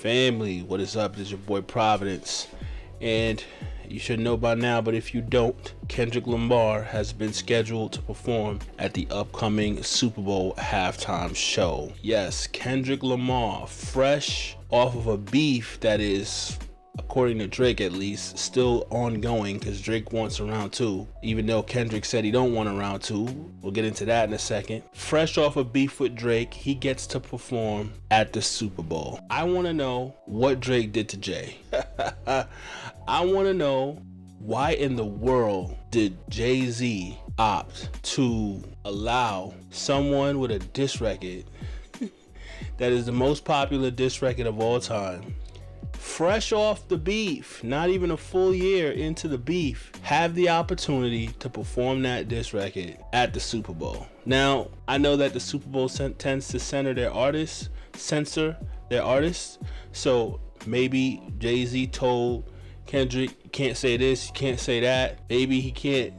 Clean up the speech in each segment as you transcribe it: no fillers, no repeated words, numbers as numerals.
Family, what is up? This is your boy Providence, and you should know by now, but if you don't, Kendrick Lamar has been scheduled to perform at the upcoming Super Bowl halftime show. Yes, Kendrick Lamar, fresh off of a beef that is, according to Drake at least, still ongoing, because Drake wants a round two, even though Kendrick said he don't want a round two. We'll get into that in a second. Fresh off a beef with Drake, he gets to perform at the Super Bowl. I want to know what Drake did to Jay. I want to know why in the world did Jay-Z opt to allow someone with a diss record that is the most popular diss record of all time, fresh off the beef, not even a full year into the beef, have the opportunity to perform that diss record at the Super Bowl. Now, I know that the Super Bowl tends to censor their artists, so maybe Jay-Z told Kendrick, you can't say this, you can't say that. Maybe he can't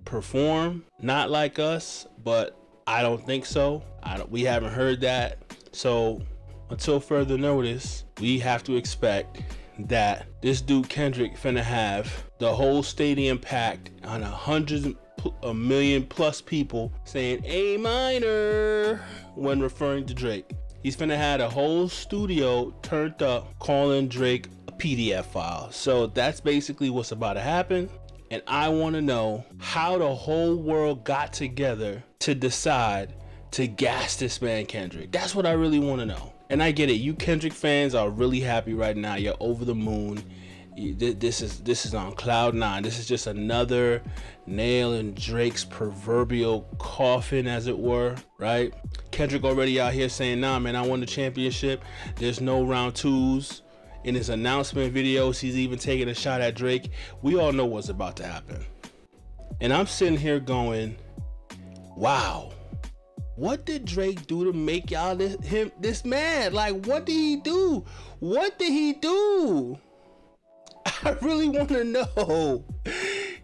perform, not like us, but I don't think so. We haven't heard that. So until further notice, we have to expect that this dude Kendrick finna have the whole stadium packed on a million plus people saying A minor when referring to Drake. He's finna have a whole studio turned up calling Drake a PDF file. So that's basically what's about to happen. And I want to know how the whole world got together to decide to gas this man Kendrick. That's what I really want to know. And I get it. You Kendrick fans are really happy right now. You're over the moon. This is on cloud nine. This is just another nail in Drake's proverbial coffin, as it were, right? Kendrick already out here saying, nah, man, I won the championship. There's no round twos. In his announcement videos, he's even taking a shot at Drake. We all know what's about to happen. And I'm sitting here going, wow, what did Drake do to make y'all this mad? Like, what did he do? What did he do? I really want to know.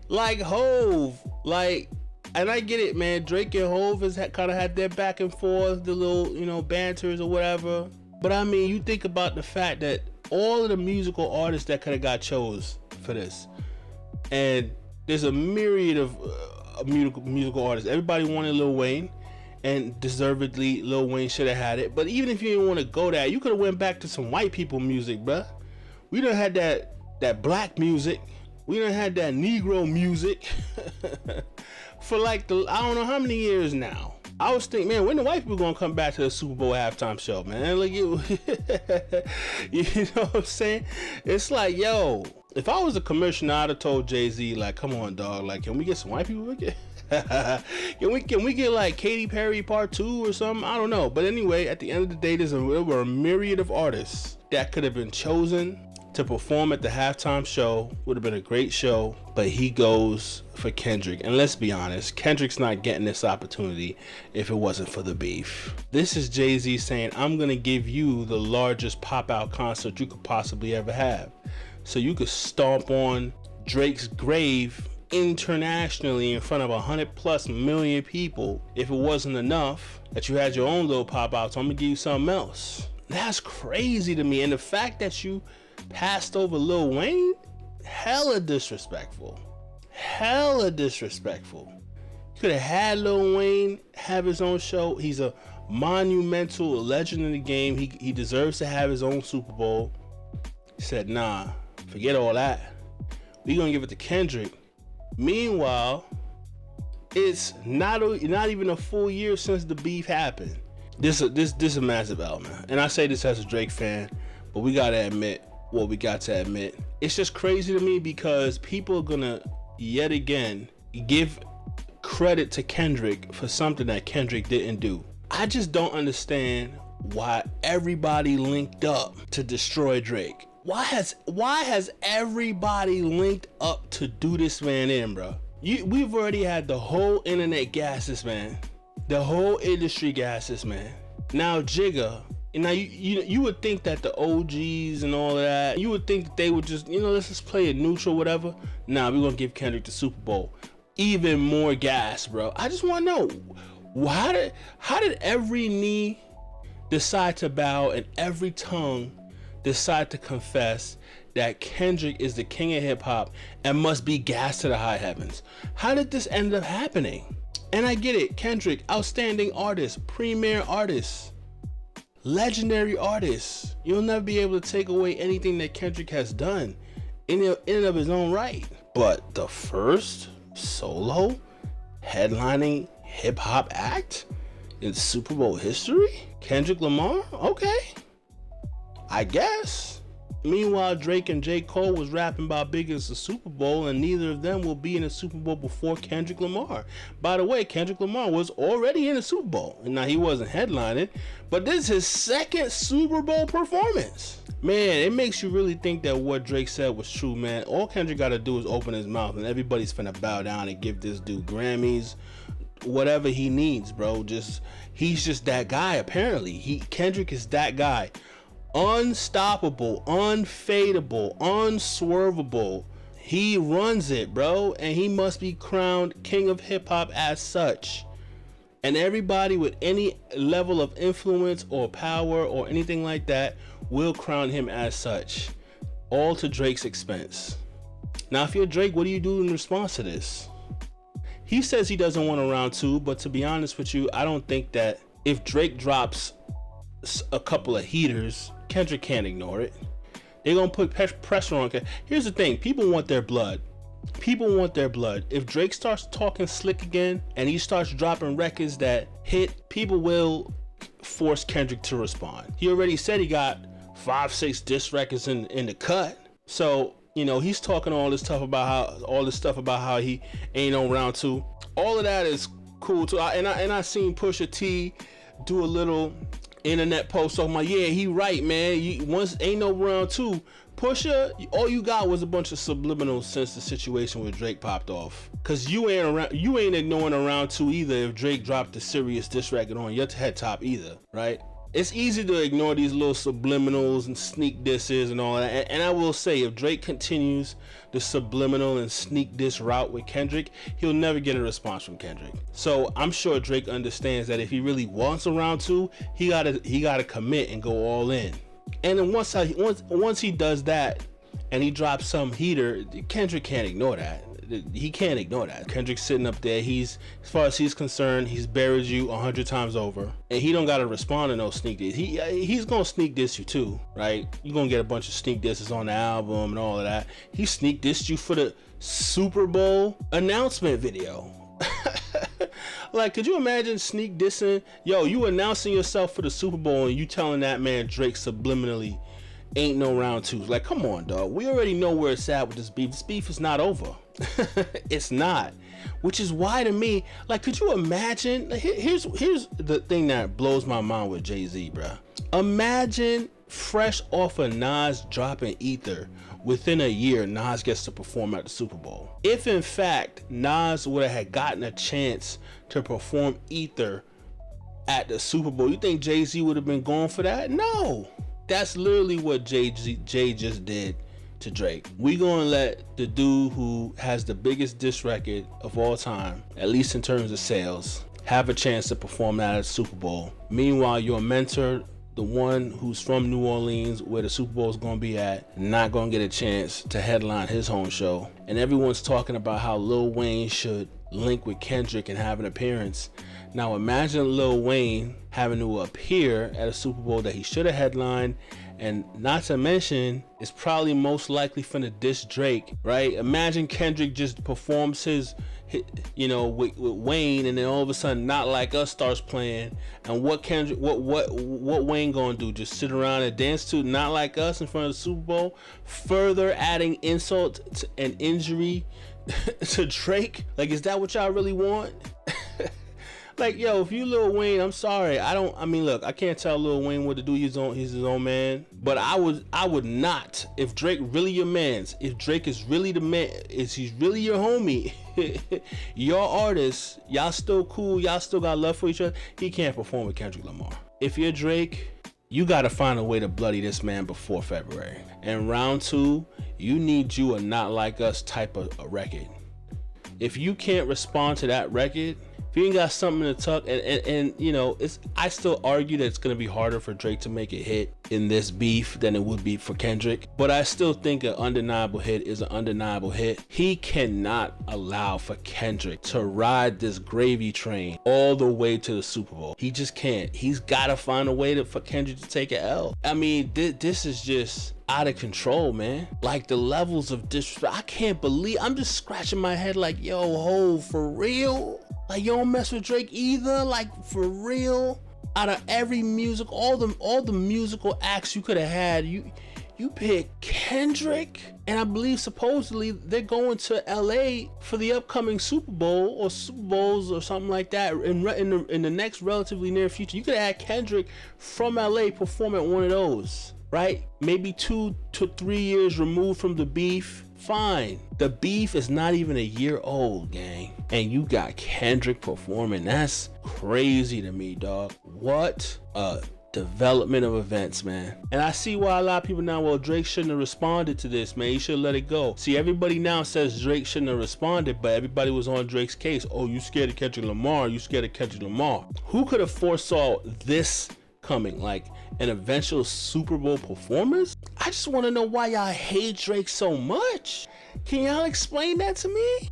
Like, Hove, like, and I get it, man. Drake and Hove has kind of had their back and forth, the little, banters or whatever. But I mean, you think about the fact that all of the musical artists that could have got chose for this, and there's a myriad of musical artists. Everybody wanted Lil Wayne, and deservedly Lil Wayne should have had it. But even if you didn't want to go that, you could have went back to some white people music, bruh. We done had that black music. We done had that Negro music for like I don't know how many years now. I was thinking, man, when the white people gonna come back to the Super Bowl halftime show, man? Like, you know what I'm saying? It's like, yo, if I was a commissioner, I'd have told Jay-Z, like, come on, dog, like, can we get some white people? Can we get like Katy Perry part 2 or something? I don't know. But anyway, at the end of the day, there were a myriad of artists that could have been chosen to perform at the halftime show. Would have been a great show, but he goes for Kendrick. And let's be honest, Kendrick's not getting this opportunity if it wasn't for the beef. This is Jay-Z saying, I'm gonna give you the largest pop-out concert you could possibly ever have, so you could stomp on Drake's grave internationally in front of 100+ million people. If it wasn't enough that you had your own little pop-out, so I'm gonna give you something else. That's crazy to me. And the fact that you passed over Lil Wayne, hella disrespectful. You could have had Lil Wayne have his own show. He's a monumental legend in the game. He deserves to have his own Super Bowl. He said, nah, forget all that. We're gonna give it to Kendrick. Meanwhile, it's not even a full year since the beef happened. This is a massive element. And I say this as a Drake fan, but we gotta admit what we got to admit. It's just crazy to me because people are gonna yet again give credit to Kendrick for something that Kendrick didn't do. I just don't understand why everybody linked up to destroy Drake. Why has everybody linked up to do this man in, bro? We've already had the whole internet gas this man. The whole industry gas this man. Now Jigga, now you would think that the OGs and all of that, you would think that they would just, let's just play it neutral, whatever. Nah, we're gonna give Kendrick the Super Bowl. Even more gas, bro. I just wanna know, how did every knee decide to bow and every tongue decide to confess that Kendrick is the king of hip hop and must be gassed to the high heavens? How did this end up happening? And I get it, Kendrick, outstanding artist, premier artist, legendary artist. You'll never be able to take away anything that Kendrick has done in and of his own right. But the first solo headlining hip hop act in Super Bowl history? Kendrick Lamar? Okay, I guess. Meanwhile, Drake and J. Cole was rapping about big as the Super Bowl, and neither of them will be in the Super Bowl before Kendrick Lamar. By the way, Kendrick Lamar was already in the Super Bowl, and now he wasn't headlining, but this is his second Super Bowl performance. Man, it makes you really think that what Drake said was true, man. All Kendrick got to do is open his mouth, and everybody's finna bow down and give this dude Grammys, whatever he needs, bro. He's just that guy. Apparently, Kendrick is that guy. Unstoppable, unfadable, unswervable. He runs it, bro, and he must be crowned king of hip hop as such. And everybody with any level of influence or power or anything like that will crown him as such, all to Drake's expense. Now, if you're Drake, what do you do in response to this? He says he doesn't want a round two, but to be honest with you, I don't think that if Drake drops a couple of heaters, Kendrick can't ignore it. They're gonna put pressure on. Here's the thing: people want their blood. People want their blood. If Drake starts talking slick again and he starts dropping records that hit, people will force Kendrick to respond. He already said he got 5-6 diss records in the cut. So he's talking all this stuff about how he ain't on round two. All of that is cool too. And I seen Pusha T do a little internet post talking about, yeah, he right, man. Once ain't no round two. Pusha, all you got was a bunch of subliminals since the situation with Drake popped off. Cause you ain't ignoring a round two either if Drake dropped a serious diss record on your head top either, right? It's easy to ignore these little subliminals and sneak disses and all that. And I will say, if Drake continues the subliminal and sneak diss route with Kendrick, he'll never get a response from Kendrick. So I'm sure Drake understands that if he really wants a round two, he gotta commit and go all in. And then once he does that and he drops some heater, Kendrick can't ignore that. He can't ignore that. Kendrick's sitting up there. As far as he's concerned, he's buried you 100 times over, and he don't gotta respond to no sneak diss. He's gonna sneak diss you too, right? You're gonna get a bunch of sneak disses on the album and all of that. He sneak dissed you for the Super Bowl announcement video. Like, could you imagine sneak dissing? Yo, you announcing yourself for the Super Bowl and you telling that man Drake subliminally ain't no round twos. Like, come on, dog. We already know where it's at with this beef. This beef is not over. It's not. Which is why, to me, like, could you imagine? Here's the thing that blows my mind with Jay-Z, bruh. Imagine fresh off of Nas dropping Ether, within a year, Nas gets to perform at the Super Bowl. If in fact Nas would have gotten a chance to perform Ether at the Super Bowl, you think Jay-Z would have been going for that? No. That's literally what Jay just did to Drake. We gonna let the dude who has the biggest diss record of all time, at least in terms of sales, have a chance to perform that at the Super Bowl. Meanwhile, your mentor, the one who's from New Orleans, where the Super Bowl is going to be at, not going to get a chance to headline his home show. And everyone's talking about how Lil Wayne should link with Kendrick and have an appearance. Now imagine Lil Wayne having to appear at a Super Bowl that he should have headlined, and not to mention, it's probably most likely finna diss Drake, right? Imagine Kendrick just performs his with Wayne, and then all of a sudden Not Like Us starts playing, and what Wayne gonna do? Just sit around and dance to Not Like Us in front of the Super Bowl, further adding insult and injury to Drake? Like, is that what y'all really want? Like, yo, if you Lil Wayne, I'm sorry. Look, I can't tell Lil Wayne what to do. He's his own man. But I would not. If Drake really your mans, if Drake is really the man, if he's really your homie, your artist, y'all still cool, y'all still got love for each other, he can't perform with Kendrick Lamar. If you're Drake, you gotta find a way to bloody this man before February. And round two, you need you a Not Like Us type of a record. If you can't respond to that record, If you ain't got something to tuck, and you know, I still argue that it's gonna be harder for Drake to make a hit in this beef than it would be for Kendrick, but I still think an undeniable hit is an undeniable hit. He cannot allow for Kendrick to ride this gravy train all the way to the Super Bowl. He just can't. He's got to find a way for Kendrick to take an L. I mean, this is just out of control, man. Like the levels of disrespect. I can't believe, I'm just scratching my head like, yo, ho, for real? Like, you don't mess with Drake either? Like, for real? Out of every music, all the musical acts you could have had, you picked Kendrick, and I believe supposedly they're going to LA for the upcoming Super Bowl or Super Bowls or something like that in the next relatively near future. You could have had Kendrick from LA perform at one of those, right? Maybe 2 to 3 years removed from the beef. Fine. The beef is not even a year old, gang. And you got Kendrick performing. That's crazy to me, dog. What a development of events, man. And I see why a lot of people now, well, Drake shouldn't have responded to this, man. He should have let it go. See, everybody now says Drake shouldn't have responded, but everybody was on Drake's case. Oh, you scared of Kendrick Lamar? You scared of Kendrick Lamar? Who could have foresaw this coming? Like an eventual Super Bowl performance? I just want to know why y'all hate Drake so much. Can y'all explain that to me?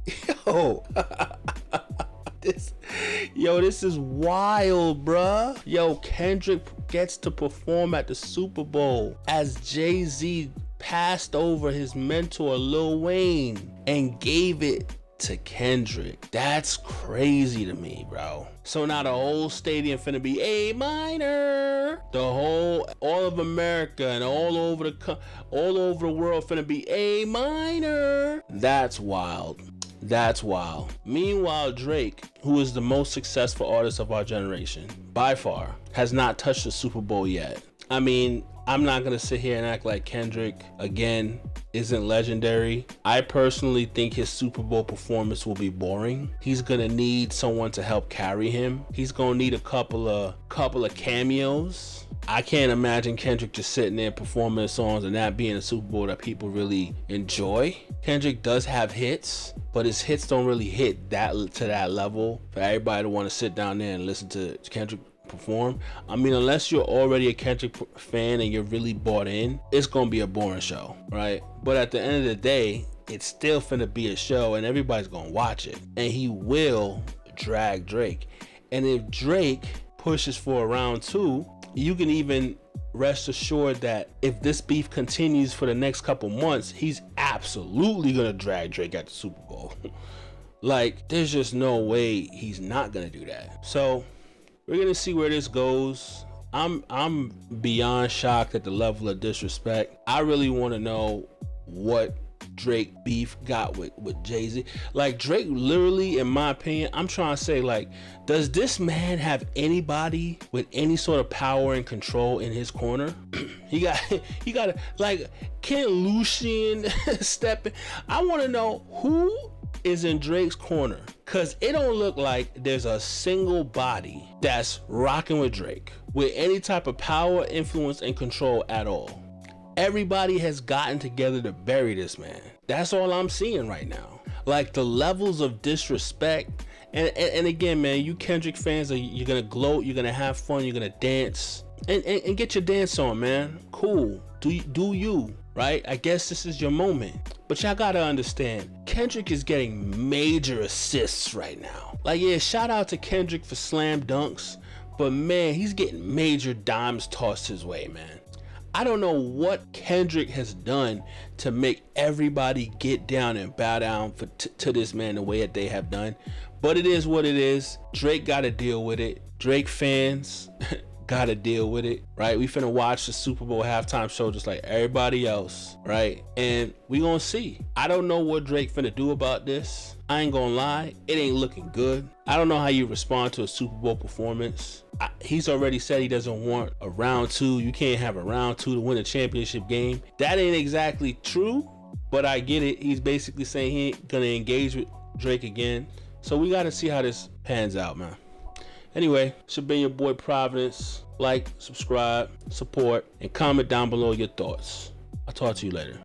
This is wild, bruh. Yo, Kendrick gets to perform at the Super Bowl as Jay-Z passed over his mentor Lil Wayne and gave it to Kendrick. That's crazy to me, bro. So now the whole stadium finna be A minor. All of America and all over the world finna be A minor. That's wild. That's wild. Meanwhile, Drake, who is the most successful artist of our generation, by far, has not touched the Super Bowl yet. I mean, I'm not gonna sit here and act like Kendrick, again, isn't legendary. I personally think his Super Bowl performance will be boring. He's gonna need someone to help carry him. He's gonna need a couple of cameos. I can't imagine Kendrick just sitting there performing songs and that being a Super Bowl that people really enjoy. Kendrick does have hits, but his hits don't really hit to that level for everybody to want to sit down there and listen to Kendrick perform. I mean, unless you're already a Kendrick fan and you're really bought in, it's gonna be a boring show, right? But at the end of the day, it's still finna be a show and everybody's gonna watch it, and he will drag Drake. And if Drake pushes for a round 2, you can even rest assured that if this beef continues for the next couple months, he's absolutely gonna drag Drake at the Super Bowl. Like, there's just no way he's not gonna do that. So we're gonna see where this goes. I'm beyond shocked at the level of disrespect. I really want to know what Drake beef got with Jay-Z. Like, Drake literally, in my opinion, I'm trying to say, like, does this man have anybody with any sort of power and control in his corner? he got like, can Lucian step in? I want to know who is in Drake's corner, cause it don't look like there's a single body that's rocking with Drake with any type of power, influence, and control at all. Everybody has gotten together to bury this man. That's all I'm seeing right now. Like, the levels of disrespect. And again, man, you Kendrick fans, you're gonna gloat, you're gonna have fun, you're gonna dance, and get your dance on, man. Cool. Do you, right? I guess this is your moment. But y'all gotta understand, Kendrick is getting major assists right now. Like, yeah, shout out to Kendrick for slam dunks, but man, he's getting major dimes tossed his way, man. I don't know what Kendrick has done to make everybody get down and bow down to this man the way that they have done. But it is what it is. Drake got to deal with it. Drake fans got to deal with it, right? We finna watch the Super Bowl halftime show just like everybody else, right? And we gonna see. I don't know what Drake finna do about this. I ain't gonna lie, it ain't looking good. I don't know how you respond to a Super Bowl performance. He's already said he doesn't want a round 2. You can't have a round 2 to win a championship game. That ain't exactly true, but I get it. He's basically saying he ain't gonna engage with Drake again. So we gotta see how this pans out, man. Anyway, it's been your boy Providence. Like, subscribe, support, and comment down below your thoughts. I'll talk to you later.